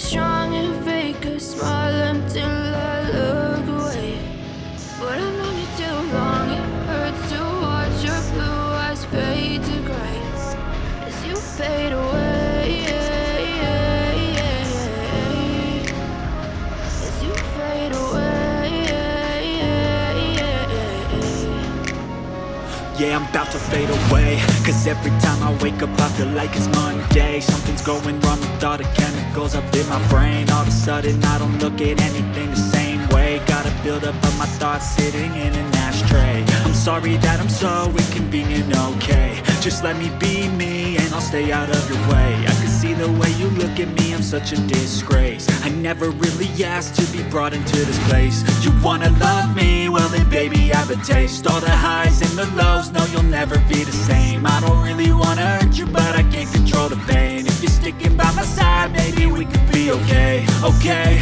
strong and fake a smile until I look away. But I've known you too long, it hurts to watch your blue eyes fade to gray as you fade away. As you fade away. Yeah, I'm about to fade away, cause every time I wake up I feel like it's Monday. Something's going wrong with all the chemicals up in my brain. All of a sudden I don't look at anything the same way. Gotta build up of my thoughts sitting in an ashtray. I'm sorry that I'm so inconvenient, okay. Just let me be me and I'll stay out of your way. I can see the way you look at me, I'm such a disgrace. I never really asked to be brought into this place. You wanna love me? Well then baby have a taste. All the highs and the lows, no you'll never be the same. I don't really wanna hurt you but I can't control the pain. If you're sticking by my side maybe we could be okay. Okay,